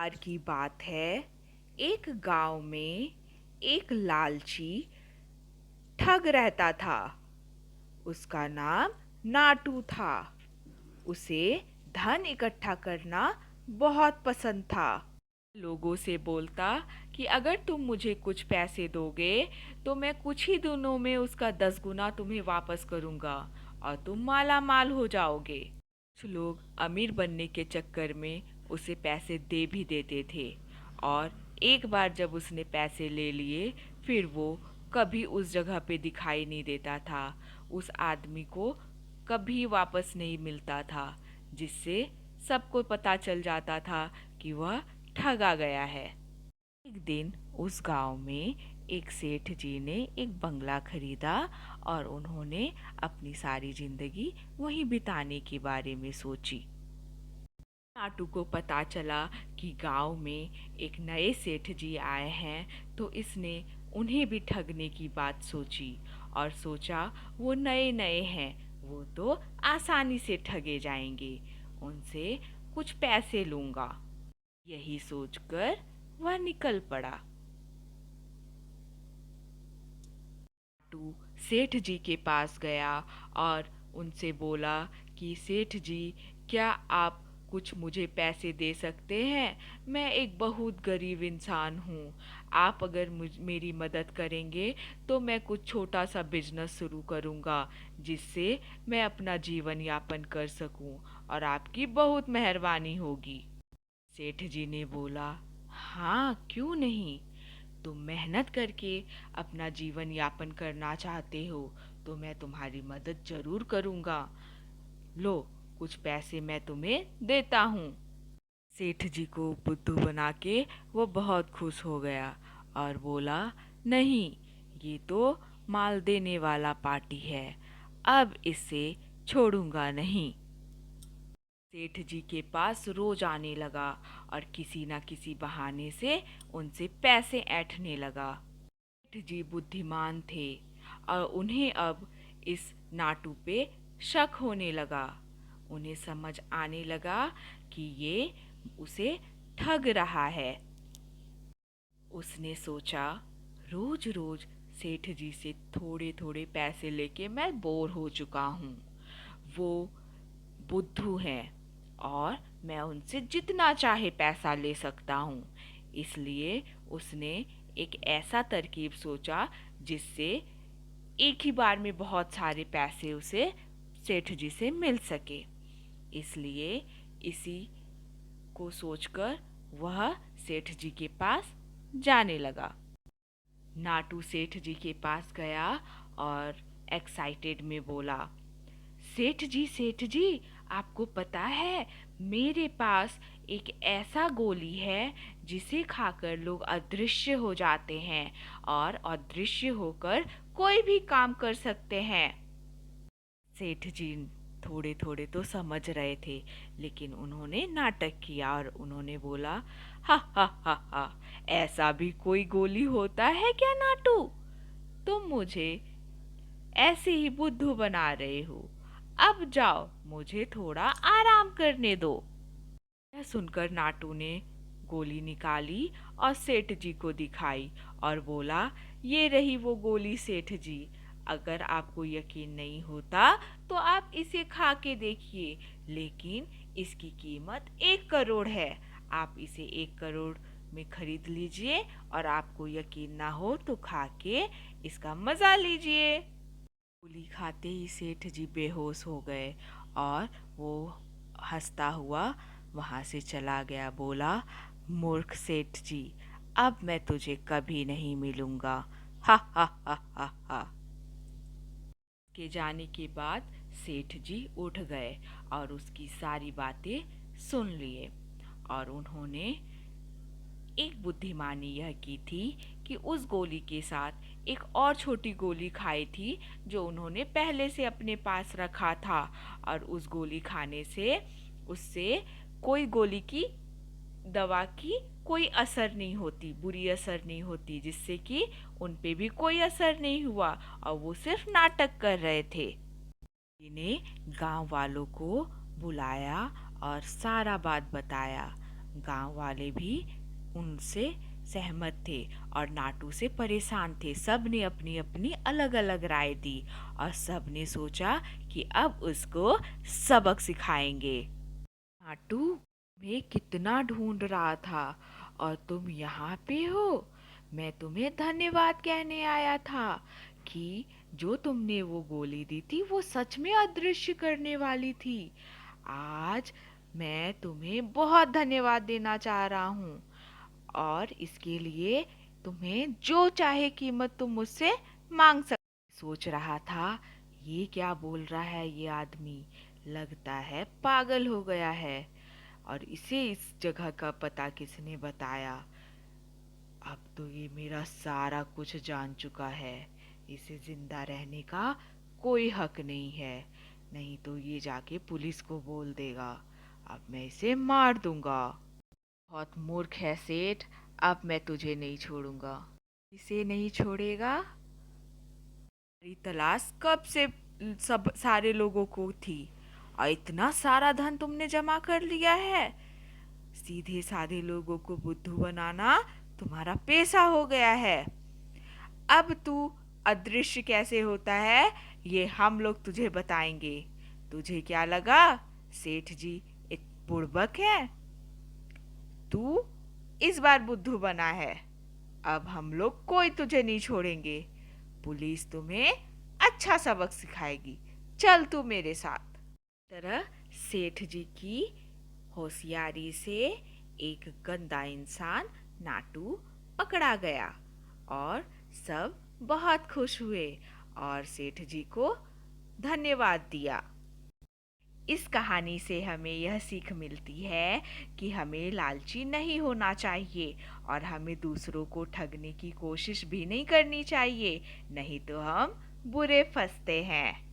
बार की बात है। एक गांव में एक लालची ठग रहता था। उसका नाम नाटू था। उसे धन इकट्ठा करना बहुत पसंद था। लोगों से बोलता कि अगर तुम मुझे कुछ पैसे दोगे तो मैं कुछ ही दिनों में उसका 10 गुना तुम्हें वापस करूंगा और तुम माला माल हो जाओगे। कुछ लोग अमीर बनने के चक्कर में उसे पैसे दे भी देते थे और एक बार जब उसने पैसे ले लिए फिर वो कभी उस जगह पे दिखाई नहीं देता था। उस आदमी को कभी वापस नहीं मिलता था, जिससे सबको पता चल जाता था कि वह ठगा गया है। एक दिन उस गांव में एक सेठ जी ने एक बंगला खरीदा और उन्होंने अपनी सारी जिंदगी वहीं बिताने के बारे में सोची। नाटू को पता चला कि गांव में एक नए सेठ जी आए हैं, तो इसने उन्हें भी ठगने की बात सोची और सोचा वो नए नए हैं, वो तो आसानी से ठगे जाएंगे, उनसे कुछ पैसे लूंगा। यही सोचकर वह निकल पड़ा। नाटू सेठ जी के पास गया और उनसे बोला कि सेठ जी, क्या आप कुछ मुझे पैसे दे सकते हैं? मैं एक बहुत गरीब इंसान हूँ। आप अगर मेरी मदद करेंगे तो मैं कुछ छोटा सा बिजनेस शुरू करूँगा, जिससे मैं अपना जीवन यापन कर सकूँ और आपकी बहुत मेहरबानी होगी। सेठ जी ने बोला, हाँ क्यों नहीं। तुम मेहनत करके अपना जीवन यापन करना चाहते हो तो मैं तुम्हारी मदद जरूर करूँगा। लो, कुछ पैसे मैं तुम्हें देता हूँ। सेठ जी को बुद्धू बना के वो बहुत खुश हो गया और बोला, नहीं, ये तो माल देने वाला पार्टी है, अब इसे छोड़ूंगा नहीं। सेठ जी के पास रोज आने लगा और किसी न किसी बहाने से उनसे पैसे ऐंठने लगा। सेठ जी बुद्धिमान थे और उन्हें अब इस नाटू पे शक होने लगा। उन्हें समझ आने लगा कि ये उसे ठग रहा है। उसने सोचा, रोज रोज सेठ जी से थोड़े थोड़े पैसे लेके मैं बोर हो चुका हूँ। वो बुद्धू हैं और मैं उनसे जितना चाहे पैसा ले सकता हूँ। इसलिए उसने एक ऐसा तरकीब सोचा जिससे एक ही बार में बहुत सारे पैसे उसे सेठ जी से मिल सके। इसलिए इसी को सोचकर वह सेठ जी के पास जाने लगा। नाटू सेठ जी के पास गया और एक्साइटेड में बोला, सेठ जी, आपको पता है मेरे पास एक ऐसा गोली है जिसे खाकर लोग अदृश्य हो जाते हैं और अदृश्य होकर कोई भी काम कर सकते हैं। सेठ जी थोड़े थोड़े तो समझ रहे थे, लेकिन उन्होंने नाटक किया और उन्होंने बोला, हा हा हा हा, ऐसा भी कोई गोली होता है क्या नाटू? तुम मुझे ऐसे ही बुद्धू बना रहे हो। अब जाओ, मुझे थोड़ा आराम करने दो। यह सुनकर नाटू ने गोली निकाली और सेठ जी को दिखाई और बोला, ये रही वो गोली सेठ जी। अगर आपको यकीन नहीं होता तो आप इसे खा के देखिए, लेकिन इसकी कीमत 1 करोड़ है। आप इसे 1 करोड़ में खरीद लीजिए और आपको यकीन ना हो तो खा के इसका मजा लीजिए। गोली खाते ही सेठ जी बेहोश हो गए और वो हंसता हुआ वहां से चला गया। बोला, मूर्ख सेठ जी, अब मैं तुझे कभी नहीं मिलूंगा। हा हा हा हा हा। के जाने के बाद सेठ जी उठ गए और उसकी सारी बातें सुन लिए और उन्होंने एक बुद्धिमानी यह की थी कि उस गोली के साथ एक और छोटी गोली खाई थी जो उन्होंने पहले से अपने पास रखा था, और उस गोली खाने से उससे कोई गोली की दवा की कोई असर नहीं होती, बुरी असर नहीं होती, जिससे कि उन पे भी कोई असर नहीं हुआ और वो सिर्फ नाटक कर रहे थे। ने गांव वालों को बुलाया और सारा बात बताया। गांव वाले भी उनसे सहमत थे और नाटू से परेशान थे। सब ने अपनी अपनी अलग अलग राय दी और सब ने सोचा कि अब उसको सबक सिखाएंगे। नाटू, मैं कितना ढूंढ रहा था और तुम यहाँ पे हो। मैं तुम्हें धन्यवाद कहने आया था कि जो तुमने वो गोली दी थी वो सच में अदृश्य करने वाली थी। आज मैं तुम्हें बहुत धन्यवाद देना चाह रहा हूँ और इसके लिए तुम्हें जो चाहे कीमत तुम मुझसे मांग सकते। सोच रहा था ये क्या बोल रहा है ये आदमी, लगता है पागल हो गया है। और इसे इस जगह का पता किसने बताया? अब तो ये मेरा सारा कुछ जान चुका है। इसे जिंदा रहने का कोई हक नहीं है, नहीं तो ये जाके पुलिस को बोल देगा। अब मैं इसे मार दूंगा। बहुत मूर्ख है सेठ, अब मैं तुझे नहीं छोड़ूंगा। इसे नहीं छोड़ेगा? तेरी तलाश कब से सब सारे लोगों को थी और इतना सारा धन तुमने जमा कर लिया है। सीधे साधे लोगों को बुद्धू बनाना तुम्हारा पेशा हो गया है। अब तू अदृश्य कैसे होता है ये हम लोग तुझे बताएंगे। तुझे क्या लगा सेठ जी एक बुड़बक है? तू इस बार बुद्धू बना है। अब हम लोग कोई तुझे नहीं छोड़ेंगे। पुलिस तुम्हें अच्छा सबक सिखाएगी। चल तू मेरे साथ। तरह सेठ जी की होशियारी से एक गंदा इंसान नाटू पकड़ा गया और सब बहुत खुश हुए और सेठ जी को धन्यवाद दिया। इस कहानी से हमें यह सीख मिलती है कि हमें लालची नहीं होना चाहिए और हमें दूसरों को ठगने की कोशिश भी नहीं करनी चाहिए, नहीं तो हम बुरे फंसते हैं।